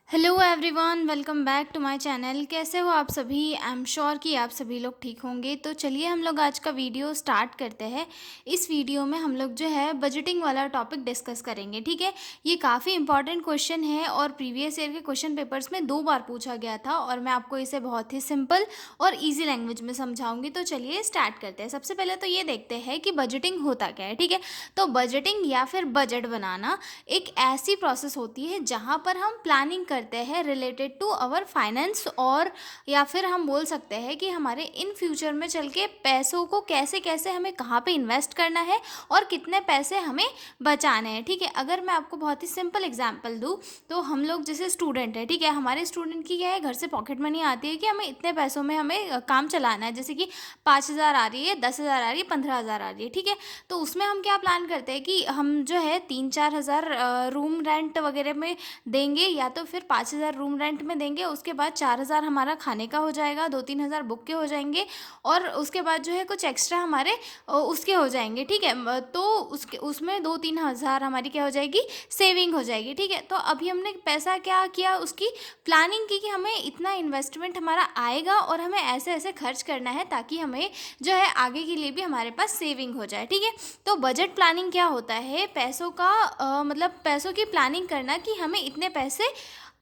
Hello everyone, welcome back to my channel. कैसे हो आप सभी? आई एम श्योर कि आप सभी लोग ठीक होंगे। तो चलिए हम लोग आज का वीडियो स्टार्ट करते हैं। इस वीडियो में हम लोग जो है बजटिंग वाला टॉपिक डिस्कस करेंगे, ठीक है। ये काफ़ी इंपॉर्टेंट क्वेश्चन है और प्रीवियस ईयर के क्वेश्चन पेपर्स में 2 बार पूछा गया था और मैं आपको इसे बहुत ही सिंपल और ईजी लैंग्वेज में समझाऊंगी। तो चलिए स्टार्ट करते हैं। सबसे पहले तो ये देखते हैं कि बजटिंग होता क्या है, ठीक है। तो बजटिंग या फिर बजट बनाना एक ऐसी प्रोसेस होती है जहाँ पर हम प्लानिंग करते हैं रिलेटेड टू आवर फाइनेंस, और या फिर हम बोल सकते हैं कि हमारे इन फ्यूचर में चल के पैसों को कैसे कैसे हमें कहाँ पे इन्वेस्ट करना है और कितने पैसे हमें बचाने हैं, ठीक है। अगर मैं आपको बहुत ही सिंपल एग्जांपल दूँ तो हम लोग जैसे स्टूडेंट है, ठीक है। हमारे स्टूडेंट की क्या है, घर से पॉकेट मनी आती है कि हमें इतने पैसों में हमें काम चलाना है। जैसे कि 5,000 आ रही है, 10,000 आ रही है, 15,000 आ रही है, ठीक है। तो उसमें हम क्या प्लान करते हैं कि हम जो है 3-4 हज़ार रूम रेंट वगैरह में देंगे, या तो फिर 5,000 रूम रेंट में देंगे। उसके बाद 4,000 हमारा खाने का हो जाएगा, 2-3 हज़ार बुक के हो जाएंगे, और उसके बाद जो है कुछ एक्स्ट्रा हमारे उसके हो जाएंगे, ठीक है। तो उसके उसमें 2-3 हज़ार हमारी क्या हो जाएगी, सेविंग हो जाएगी, ठीक है। तो अभी हमने पैसा क्या किया, उसकी प्लानिंग की कि हमें इतना इन्वेस्टमेंट हमारा आएगा और हमें ऐसे ऐसे खर्च करना है ताकि हमें जो है आगे के लिए भी हमारे पास सेविंग हो जाए, ठीक है। तो बजट प्लानिंग क्या होता है, पैसों का मतलब पैसों की प्लानिंग करना कि हमें इतने पैसे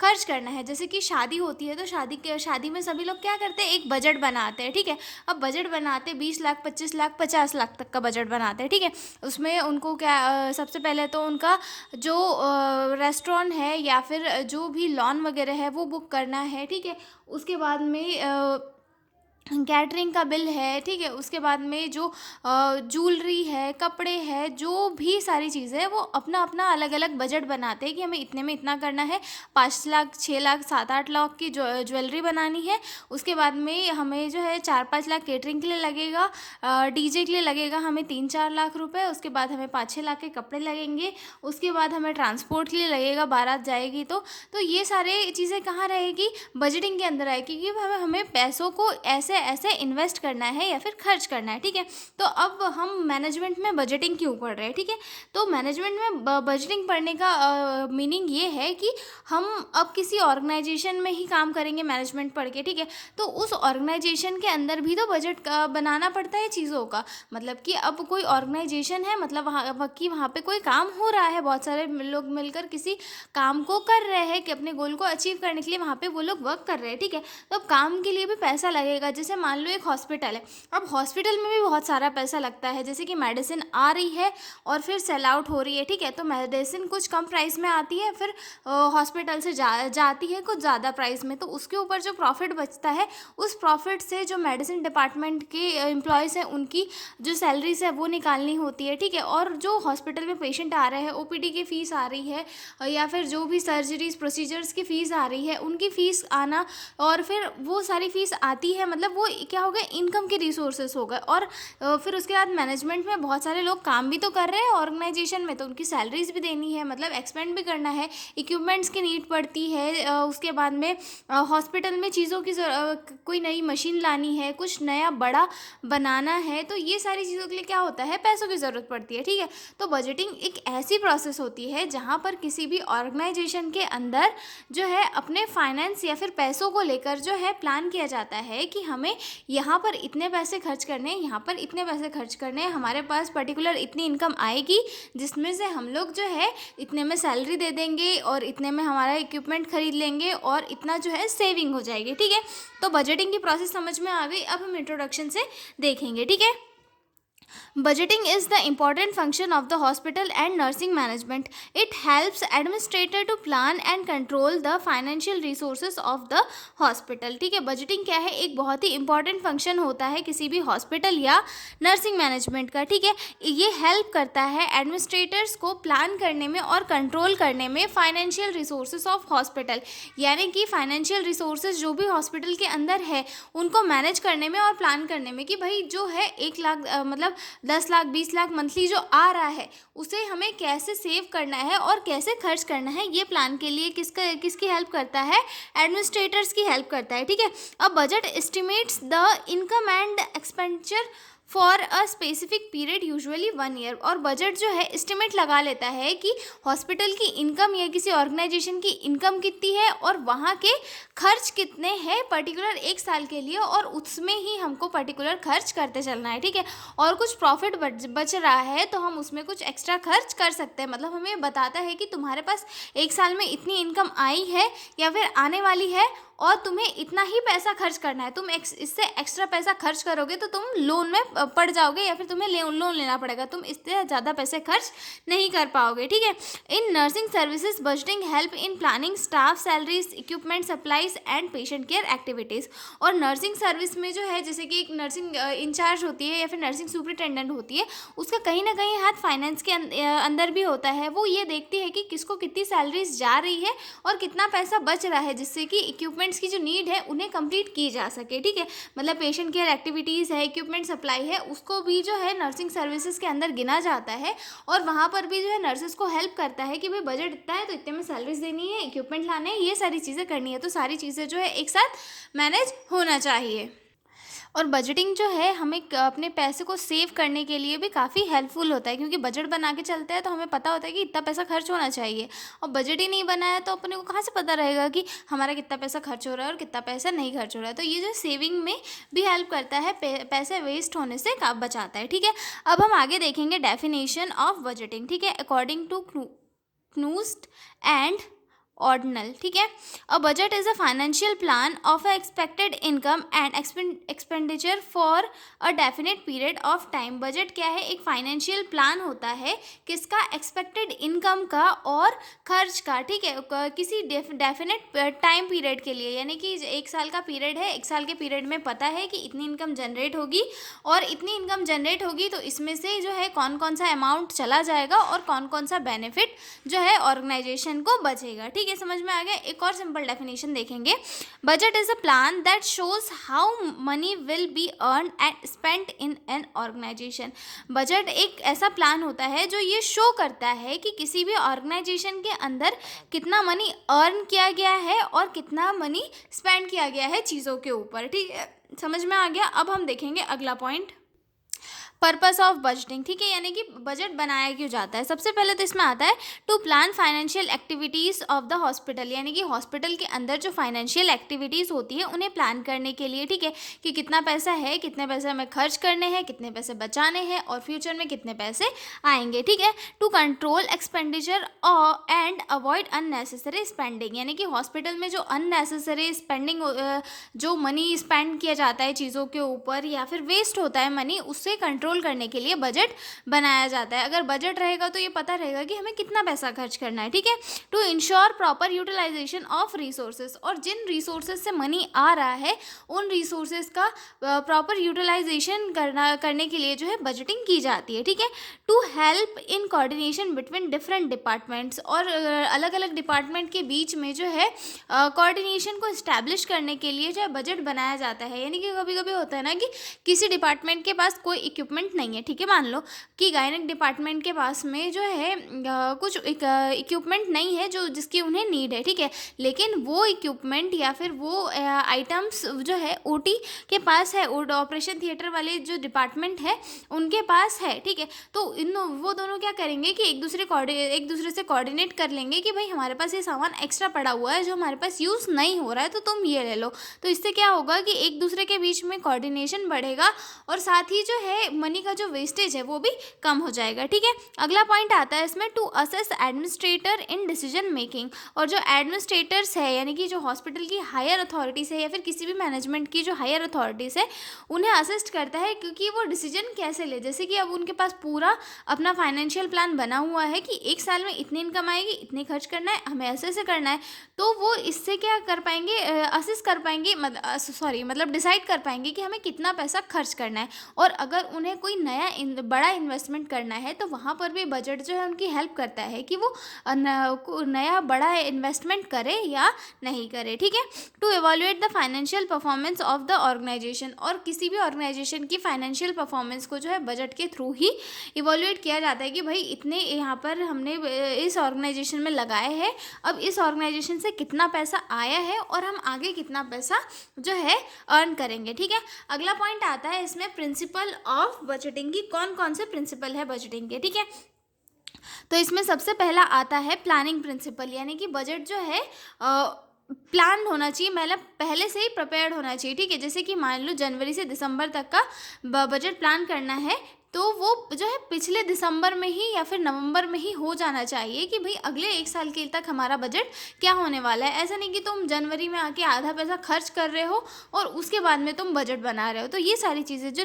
खर्च करना है। जैसे कि शादी होती है तो शादी में सभी लोग क्या करते हैं, एक बजट बनाते हैं, ठीक है। अब बजट बनाते 20 लाख, 25 लाख, 50 लाख तक का बजट बनाते हैं, ठीक है। उसमें उनको क्या सबसे पहले तो उनका जो रेस्टोरेंट है या फिर जो भी लॉन वगैरह है वो बुक करना है, ठीक है। उसके बाद में कैटरिंग का बिल है, ठीक है। उसके बाद में जो ज्वेलरी है, कपड़े है, जो भी सारी चीज़ें हैं वो अपना अपना अलग अलग बजट बनाते हैं कि हमें इतने में इतना करना है। 5 लाख, 6 लाख, 7-8 लाख की ज्वेलरी बनानी है। उसके बाद में हमें जो है 4-5 लाख कैटरिंग के लिए लगेगा, डीजे के लिए लगेगा हमें 3-4 लाख रुपए। उसके बाद हमें 5-6 लाख के कपड़े लगेंगे। उसके बाद हमें ट्रांसपोर्ट के लिए लगेगा, बारात जाएगी तो ये सारे चीज़ें कहाँ रहेगी, बजटिंग के अंदर आएगी कि हमें हमें पैसों को ऐसे ऐसे इन्वेस्ट करना है या फिर खर्च करना है, ठीक है। तो अब हम मैनेजमेंट में बजटिंग क्यों पढ़ रहे हैं, ठीक है। तो मैनेजमेंट में बजटिंग पढ़ने का मीनिंग ये है कि हम अब किसी ऑर्गेनाइजेशन में ही काम करेंगे मैनेजमेंट पढ़ के, ठीक है। तो उस ऑर्गेनाइजेशन के अंदर भी तो बजट बनाना पड़ता है चीज़ों का। मतलब कि अब कोई ऑर्गेनाइजेशन है, मतलब वहाँ पे कोई काम हो रहा है, बहुत सारे लोग मिलकर किसी काम को कर रहे हैं कि अपने गोल को अचीव करने के लिए वहाँ पे वो लोग वर्क कर रहे हैं, ठीक है। तो अब काम के लिए भी पैसा लगेगा। जैसे मान लो एक हॉस्पिटल है, अब हॉस्पिटल में भी बहुत सारा पैसा लगता है। जैसे कि मेडिसिन आ रही है और फिर सेल आउट हो रही है, ठीक है। तो मेडिसिन कुछ कम प्राइस में आती है, फिर हॉस्पिटल से जाती है कुछ ज़्यादा प्राइस में, तो उसके ऊपर जो प्रॉफिट बचता है उस प्रॉफिट से जो मेडिसिन डिपार्टमेंट के एम्प्लॉयज़ हैं उनकी जो सैलरीज है वो निकालनी होती है, ठीक है। और जो हॉस्पिटल में पेशेंट आ रहे हैं, ओपीडी की फ़ीस आ रही है, या फिर जो भी सर्जरीज प्रोसीजर्स की फ़ीस आ रही है उनकी फ़ीस आना, और फिर वो सारी फ़ीस आती है, मतलब वो क्या हो गए, इनकम के रिसोर्सेस हो गए। और फिर उसके बाद मैनेजमेंट में बहुत सारे लोग काम भी तो कर रहे हैं ऑर्गेनाइजेशन में, तो उनकी सैलरीज भी देनी है, मतलब एक्सपेंड भी करना है, इक्विपमेंट्स की नीड पड़ती है। उसके बाद में हॉस्पिटल में चीज़ों की कोई नई मशीन लानी है, कुछ नया बड़ा बनाना है, तो ये सारी चीज़ों के लिए क्या होता है, पैसों की ज़रूरत पड़ती है, ठीक है। तो बजटिंग एक ऐसी प्रोसेस होती है जहाँ पर किसी भी ऑर्गेनाइजेशन के अंदर जो है अपने फाइनेंस या फिर पैसों को लेकर जो है प्लान किया जाता है कि हमें यहाँ पर इतने पैसे खर्च करने हैं, यहाँ पर इतने पैसे खर्च करने हैं, हमारे पास पर्टिकुलर इतनी इनकम आएगी जिसमें से हम लोग जो है इतने में सैलरी दे देंगे और इतने में हमारा इक्विपमेंट खरीद लेंगे और इतना जो है सेविंग हो जाएगी, ठीक है। तो बजटिंग की प्रोसेस समझ में आ गई। अब हम इंट्रोडक्शन से देखेंगे, ठीक है। Budgeting is the important function of the hospital and nursing management. It helps administrator to plan and control the financial resources of the hospital. ठीक है, बजटिंग क्या है, एक बहुत ही इंपॉर्टेंट फंक्शन होता है किसी भी हॉस्पिटल या नर्सिंग मैनेजमेंट का, ठीक है। ये हेल्प करता है एडमिनिस्ट्रेटर्स को प्लान करने में और कंट्रोल करने में फाइनेंशियल रिसोर्सेज ऑफ हॉस्पिटल, यानी कि फाइनेंशियल रिसोर्सेज जो भी हॉस्पिटल के अंदर है उनको मैनेज करने में और प्लान करने में कि भाई जो है 1 लाख मतलब 10 लाख 20 लाख मंथली जो आ रहा है उसे हमें कैसे सेव करना है और कैसे खर्च करना है, ये प्लान के लिए किसकी हेल्प करता है, एडमिनिस्ट्रेटर्स की हेल्प करता है, ठीक है। अब budget estimates the income and expenditure for a specific period usually 1 year. और बजट जो है एस्टिमेट लगा लेता है कि हॉस्पिटल की इनकम या किसी ऑर्गेनाइजेशन की इनकम कितनी है और वहाँ के खर्च कितने हैं पर्टिकुलर एक साल के लिए, और उसमें ही हमको पर्टिकुलर खर्च करते चलना है, ठीक है। और कुछ प्रॉफिट बच रहा है तो हम उसमें कुछ एक्स्ट्रा खर्च कर सकते हैं। मतलब हमें बताता है कि तुम्हारे पास एक साल में इतनी इनकम आई है या फिर आने वाली है और तुम्हें इतना ही पैसा खर्च करना है। तुम इससे एक्स्ट्रा पैसा खर्च करोगे तो तुम लोन में पड़ जाओगे या फिर तुम्हें लोन लेना पड़ेगा, तुम इससे ज़्यादा पैसे खर्च नहीं कर पाओगे, ठीक है। In nursing services budgeting help in planning staff salaries, equipment, supplies and patient care activities. और नर्सिंग सर्विस में जो है जैसे कि एक नर्सिंग इंचार्ज होती है या फिर नर्सिंग सुपरिटेंडेंट होती है, उसका कहीं ना कहीं हाथ फाइनेंस के अंदर भी होता है। वो ये देखती है कि किसको कितनी सैलरीज जा रही है और कितना पैसा बच रहा है, जिससे कि इक्विपमेंट्स की जो नीड है उन्हें कंप्लीट की जा सके, ठीक है। मतलब पेशेंट केयर एक्टिविटीज़ है, इक्विपमेंट सप्लाई है, उसको भी जो है नर्सिंग सर्विसेज के अंदर गिना जाता है। और वहाँ पर भी जो है नर्सेज को हेल्प करता है कि भाई बजट इतना है तो इतने में सैलरीज देनी है, इक्विपमेंट लाने हैं, ये सारी चीज़ें करनी है। तो सारी चीज़ें जो है एक साथ मैनेज होना चाहिए। और बजटिंग जो है हमें अपने पैसे को सेव करने के लिए भी काफ़ी हेल्पफुल होता है, क्योंकि बजट बना के चलते हैं तो हमें पता होता है कि इतना पैसा खर्च होना चाहिए। और बजट ही नहीं बनाया तो अपने को कहाँ से पता रहेगा कि हमारा कितना पैसा खर्च हो रहा है और कितना पैसा नहीं खर्च हो रहा है। तो ये जो सेविंग में भी हेल्प करता है, पैसे वेस्ट होने से बचाता है, ठीक है। अब हम आगे देखेंगे डेफिनेशन ऑफ बजटिंग, ठीक है। अकॉर्डिंग टू क्नूस्ट एंड ऑर्डिनल, ठीक है। A budget is a financial plan of a expected income and expenditure for a definite period of time. Budget क्या है? एक फाइनेंशियल प्लान होता है किसका? एक्सपेक्टेड इनकम का और खर्च का, ठीक है, किसी डेफिनेट टाइम पीरियड के लिए। यानी कि एक साल का पीरियड है, एक साल के पीरियड में पता है कि इतनी इनकम जनरेट होगी और इतनी इनकम जनरेट होगी तो इसमें से जो है कौन कौन सा अमाउंट चला जाएगा और कौन कौन सा बेनिफिट जो है ऑर्गेनाइजेशन को बचेगा, ठीक है। समझ में आ गया? एक और सिंपल डेफिनेशन देखेंगे। Budget is a plan that shows how money will be earn and spent in an organisation. Budget एक ऐसा प्लान होता है जो ये शो करता है कि किसी भी ऑर्गेनाइजेशन के अंदर कितना मनी अर्न किया गया है और कितना मनी स्पेंड किया गया है चीज़ों के ऊपर, ठीक है। समझ में आ गया? अब हम देखेंगे अगला पॉइंट, पर्पस ऑफ बजटिंग, ठीक है। यानी कि बजट बनाया क्यों जाता है। सबसे पहले तो इसमें आता है to plan financial activities of the hospital, यानी कि हॉस्पिटल के अंदर जो फाइनेंशियल एक्टिविटीज़ होती है उन्हें प्लान करने के लिए, ठीक है, कि कितना पैसा है, कितने पैसे हमें खर्च करने हैं, कितने पैसे बचाने हैं और फ्यूचर में कितने पैसे आएंगे, ठीक है। To control expenditure and avoid unnecessary spending, यानी कि हॉस्पिटल में जो अननेसेसरी स्पेंडिंग, जो मनी स्पेंड किया जाता है चीज़ों के ऊपर या फिर वेस्ट होता है मनी, उससे कंट्रोल करने के लिए बजट बनाया जाता है। अगर बजट रहेगा तो ये पता रहेगा कि हमें कितना पैसा खर्च करना है, ठीक है। To ensure proper utilisation of resources, और जिन रिसोर्सेज से मनी आ रहा है उन रिसोर्सेज का प्रॉपर यूटिलाइजेशन करने के लिए जो है बजटिंग की जाती है, ठीक है। To help in coordination between different departments, और अलग अलग डिपार्टमेंट के बीच में जो है कोऑर्डिनेशन को इस्टेब्लिश करने के लिए जो है बजट बनाया जाता है। यानी कि कभी कभी होता है ना कि किसी डिपार्टमेंट के पास कोई इक्विपमेंट नहीं है, ठीक है। मान लो कि गायनेक डिपार्टमेंट के पास में जो है कुछ इक्विपमेंट नहीं है जो जिसकी उन्हें नीड है, ठीक है, लेकिन वो इक्विपमेंट या फिर वो आइटम्स जो है ओटी के पास है, ऑपरेशन थिएटर वाले जो डिपार्टमेंट है उनके पास है, ठीक है। तो वो दोनों क्या करेंगे कि एक दूसरे से कोऑर्डिनेट कर लेंगे कि भाई हमारे पास ये सामान एक्स्ट्रा पड़ा हुआ है जो हमारे पास यूज़ नहीं हो रहा है तो तुम ये ले लो। तो इससे क्या होगा कि एक दूसरे के बीच में कोऑर्डिनेशन बढ़ेगा और साथ ही जो है मनी का जो वेस्टेज है वो भी कम हो जाएगा, ठीक है। अगला पॉइंट आता है इसमें to assess administrator in decision making, और जो एडमिनिस्ट्रेटर्स है यानी कि जो हॉस्पिटल की हायर अथॉरिटीज़ है या फिर किसी भी मैनेजमेंट की जो हायर अथॉरिटीज़ है उन्हें असिस्ट करता है क्योंकि वो डिसीजन कैसे ले। जैसे कि अब उनके पास पूरा अपना फाइनेंशियल प्लान बना हुआ है कि एक साल में इतनी इनकम आएगी, इतनी खर्च करना है, हमें ऐसे करना है, तो वो इससे क्या कर पाएंगे, असिस्ट कर पाएंगे, मतलब डिसाइड कर पाएंगे कि हमें कितना पैसा खर्च करना है। और अगर उन्हें कोई नया बड़ा इन्वेस्टमेंट करना है तो वहाँ पर भी बजट जो है उनकी हेल्प करता है कि वो नया बड़ा इन्वेस्टमेंट करे या नहीं करे, ठीक है। To evaluate the financial performance of the organisation, और किसी भी ऑर्गेनाइजेशन की फाइनेंशियल परफॉर्मेंस को जो है बजट के थ्रू ही इवेल्युएट किया जाता है कि भाई इतने यहाँ पर हमने इस ऑर्गेनाइजेशन में लगाए हैं, अब इस ऑर्गेनाइजेशन से कितना पैसा आया है और हम आगे कितना पैसा जो है अर्न करेंगे, ठीक है। अगला पॉइंट आता है इसमें प्रिंसिपल ऑफ ऑफ बजटिंग की कौन कौन से प्रिंसिपल है बजटिंग के, ठीक है। तो इसमें सबसे पहला आता है प्लानिंग प्रिंसिपल, यानी कि बजट जो है प्लान होना चाहिए, मतलब पहले से ही प्रिपेयर्ड होना चाहिए, ठीक है। जैसे कि मान लो जनवरी से दिसंबर तक का बजट प्लान करना है, तो वो जो है पिछले दिसंबर में ही या फिर नवंबर में ही हो जाना चाहिए कि भाई अगले 1 साल के तक हमारा बजट क्या होने वाला है। ऐसा नहीं कि तुम जनवरी में आके आधा पैसा खर्च कर रहे हो और उसके बाद में तुम बजट बना रहे हो, तो ये सारी चीज़ें जो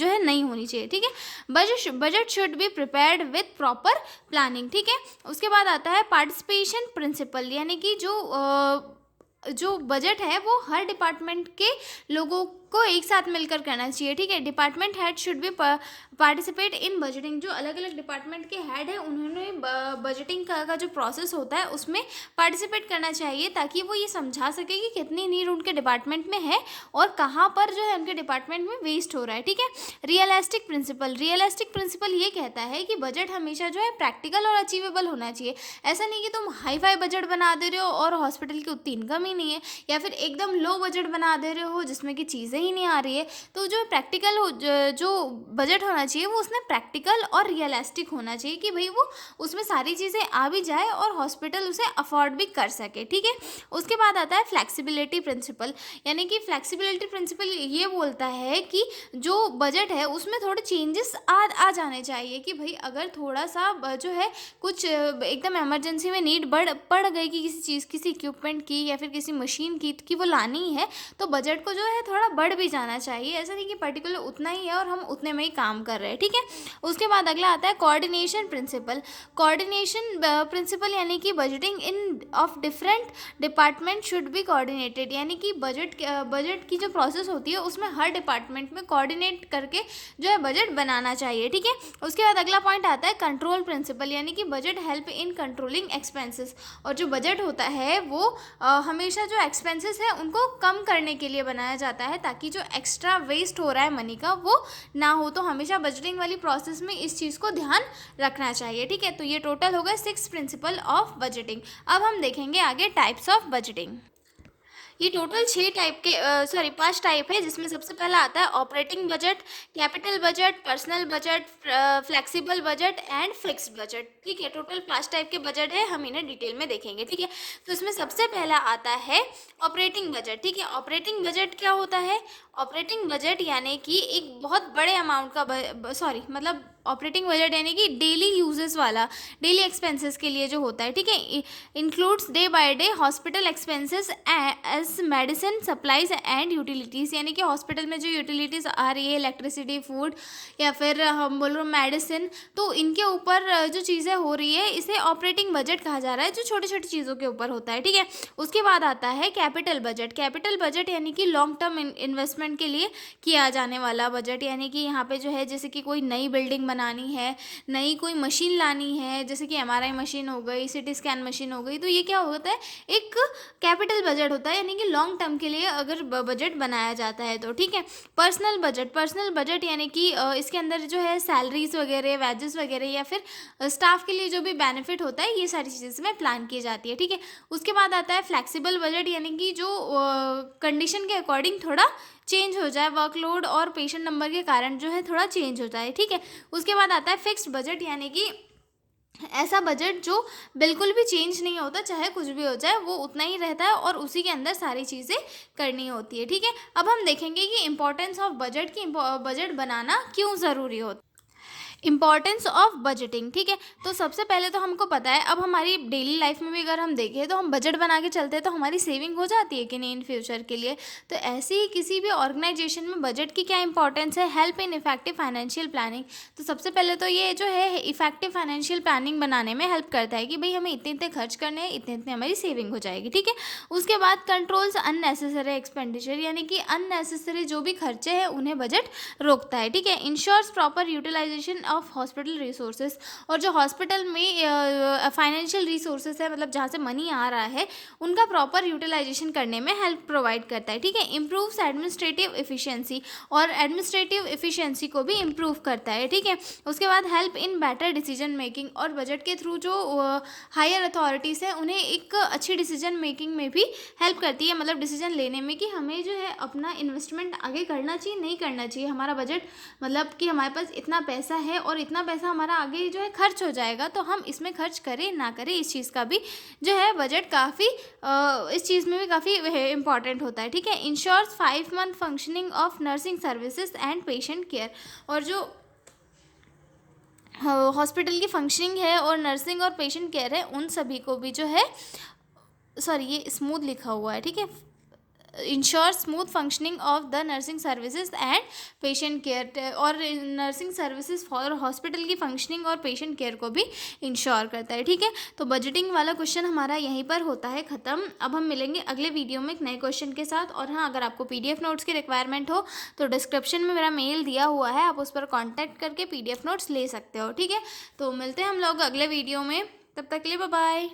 है नहीं होनी चाहिए, ठीक है। Budget should be prepared with proper planning, ठीक है। उसके बाद आता है पार्टिसिपेशन प्रिंसिपल, यानी कि जो बजट है वो हर डिपार्टमेंट के लोगों को एक साथ मिलकर करना चाहिए, ठीक है। Department head should be participate in budgeting, जो अलग अलग डिपार्टमेंट के हेड है उन्होंने बजटिंग का जो प्रोसेस होता है उसमें पार्टिसिपेट करना चाहिए, ताकि वो ये समझा सके कि कितनी नीड उनके डिपार्टमेंट में है और कहाँ पर जो है उनके डिपार्टमेंट में वेस्ट हो रहा है, ठीक है। रियलिस्टिक प्रिंसिपल ये कहता है कि बजट हमेशा जो है प्रैक्टिकल और अचीवेबल होना चाहिए। ऐसा नहीं कि तुम हाई फाई बजट बना दे रहे हो और हॉस्पिटल की उतनी इनकम ही नहीं है, या फिर एकदम लो बजट बना दे रहे हो जिसमें कि चीज़ें ही नहीं आ रही है। तो जो प्रैक्टिकल जो बजट होना चाहिए वो उसमें प्रैक्टिकल और रियलिस्टिक होना चाहिए कि भाई वो उसमें सारी चीज़ें आ भी जाए और हॉस्पिटल उसे अफोर्ड भी कर सके, ठीक है। उसके बाद आता है फ्लेक्सिबिलिटी प्रिंसिपल, यानी कि फ्लेक्सिबिलिटी प्रिंसिपल ये बोलता है कि जो बजट है उसमें थोड़े चेंजेस आ जाने चाहिए कि भाई अगर थोड़ा सा जो है कुछ एकदम इमरजेंसी में नीड पड़ गई कि किसी चीज़, किसी इक्विपमेंट की या फिर किसी मशीन की वो लानी है, तो बजट को जो है थोड़ा बढ़ भी जाना चाहिए। ऐसा नहीं कि पर्टिकुलर उतना ही है और हम उतने में ही काम कर रहे हैं, ठीक है। उसके बाद अगला आता है कोऑर्डिनेशन प्रिंसिपल, यानी कि budgeting in of different department should be coordinated, यानी कि बजट की जो प्रोसेस होती है उसमें हर डिपार्टमेंट में कोऑर्डिनेट करके जो है बजट बनाना चाहिए, ठीक है। उसके बाद अगला पॉइंट आता है कंट्रोल प्रिंसिपल, यानी कि budget help in controlling expenses, और जो बजट होता है वो हमेशा जो एक्सपेंसेस है उनको कम करने के लिए बनाया जाता है, ताकि जो एक्स्ट्रा वेस्ट हो रहा है मनी का वो ना हो। तो हमेशा बजटिंग वाली प्रोसेस में इस चीज़ को ध्यान रखना चाहिए, ठीक है। तो ये टोटल हो गए 6 प्रिंसिपल ऑफ बजटिंग। अब हम देखेंगे आगे टाइप्स ऑफ बजटिंग। ये टोटल 5 टाइप है, जिसमें सबसे पहला आता है operating budget, capital budget, personal budget, flexible budget and fixed budget, ठीक है। टोटल 5 टाइप के बजट है, हम इन्हें डिटेल में देखेंगे, ठीक है। तो इसमें सबसे पहला आता है ऑपरेटिंग बजट, ठीक है। ऑपरेटिंग बजट क्या होता है? ऑपरेटिंग बजट यानी कि एक बहुत बड़े अमाउंट का ऑपरेटिंग बजट यानी कि डेली यूजेस वाला, डेली एक्सपेंसेस के लिए जो होता है, ठीक है। Includes day by day hospital expenses as medicine, supplies and utilities, यानी कि हॉस्पिटल में जो यूटिलिटीज़ आ रही है, इलेक्ट्रिसिटी, फूड या फिर हम बोल रहे मेडिसिन, तो इनके ऊपर जो चीज़ें हो रही है इसे ऑपरेटिंग बजट कहा जा रहा है, जो छोटी छोटी चीज़ों के ऊपर होता है, ठीक है। उसके बाद आता है कैपिटल बजट यानी कि लॉन्ग टर्म इन्वेस्टमेंट के लिए किया जाने वाला बजट, यानी कि यहाँ पे जो है जैसे कि कोई नई बिल्डिंग बनानी है, नई कोई मशीन लानी है, जैसे कि MRI मशीन हो गई, CT स्कैन मशीन हो गई, तो ये क्या होता है, एक कैपिटल बजट होता है, यानी कि लॉन्ग टर्म के लिए अगर बजट बनाया जाता है तो, ठीक है। पर्सनल बजट यानी कि इसके अंदर जो है सैलरीज वगैरह, वेजेस वगैरह या फिर स्टाफ के लिए जो भी बेनिफिट होता है, ये सारी चीज़ें इसमें प्लान की जाती है, ठीक है। उसके बाद आता है फ्लेक्सिबल बजट, यानी कि जो कंडीशन के अकॉर्डिंग थोड़ा चेंज हो जाए, वर्कलोड और पेशेंट नंबर के कारण जो है थोड़ा चेंज हो जाए, ठीक है। उसके बाद आता है फिक्स्ड बजट, यानी कि ऐसा बजट जो बिल्कुल भी चेंज नहीं होता, चाहे कुछ भी हो जाए वो उतना ही रहता है और उसी के अंदर सारी चीज़ें करनी होती है, ठीक है। अब हम देखेंगे कि इम्पोर्टेंस ऑफ बजट बनाना क्यों ज़रूरी होता है। इम्पॉर्टेंस ऑफ बजटिंग, ठीक है। तो सबसे पहले तो हमको पता है, अब हमारी डेली लाइफ में भी अगर हम देखें तो हम बजट बना के चलते हैं तो हमारी सेविंग हो जाती है कि नहीं इन फ्यूचर के लिए। तो ऐसे ही किसी भी ऑर्गेनाइजेशन में बजट की क्या इंपॉर्टेंस है, help in effective financial planning. तो सबसे पहले तो ये जो है इफेक्टिव फाइनेंशियल प्लानिंग बनाने में हेल्प करता है कि भाई हमें इतने इतने खर्च करने हैं, इतने इतने हमारी सेविंग हो जाएगी, ठीक है। उसके बाद कंट्रोल्स अननेसेसरी एक्सपेंडिचर, यानी कि अननेसेसरी जो भी खर्चे हैं उन्हें बजट रोकता है, ठीक है। Ensures proper utilisation of hospital resources, और जो हॉस्पिटल में फाइनेंशियल रिसोर्सेज है, मतलब जहाँ से मनी आ रहा है, उनका प्रॉपर यूटिलाइजेशन करने में हेल्प प्रोवाइड करता है। ठीक है, इम्प्रूव्स एडमिनिस्ट्रेटिव एफिशिएंसी, और एडमिनिस्ट्रेटिव एफिशिएंसी को भी इम्प्रूव करता है। ठीक है, उसके बाद help in better decision making, और बजट के थ्रू जो हायर अथॉरिटीज़ हैं उन्हें एक अच्छी डिसीजन मेकिंग में भी हेल्प करती है, मतलब डिसीजन लेने में कि हमें जो है अपना इन्वेस्टमेंट आगे करना चाहिए नहीं करना चाहिए। हमारा बजट मतलब कि हमारे पास इतना पैसा है और इतना पैसा हमारा आगे जो है खर्च हो जाएगा, तो हम इसमें खर्च करें ना करें, इस चीज़ का भी जो है बजट काफ़ी इस चीज़ में भी काफ़ी इंपॉर्टेंट होता है। ठीक है, ensures 5 month functioning of nursing services and patient care, और जो हॉस्पिटल की फंक्शनिंग है और नर्सिंग और पेशेंट केयर है, उन सभी को भी जो है, सॉरी ये स्मूथ लिखा हुआ है। ठीक है, ensure smooth functioning of the nursing services and patient care, और नर्सिंग सर्विसेज फॉर हॉस्पिटल की फंक्शनिंग और पेशेंट केयर को भी इंश्योर करता है। ठीक है, तो बजटिंग वाला क्वेश्चन हमारा यहीं पर होता है ख़त्म। अब हम मिलेंगे अगले वीडियो में एक नए क्वेश्चन के साथ। और हाँ, अगर आपको PDF नोट्स की रिक्वायरमेंट हो तो डिस्क्रिप्शन में मेरा मेल दिया हुआ है, आप उस पर कॉन्टैक्ट करके PDF नोट्स ले सकते हो। ठीक है, तो मिलते हैं हम लोग अगले वीडियो में, तब तक के लिए बाय बाय।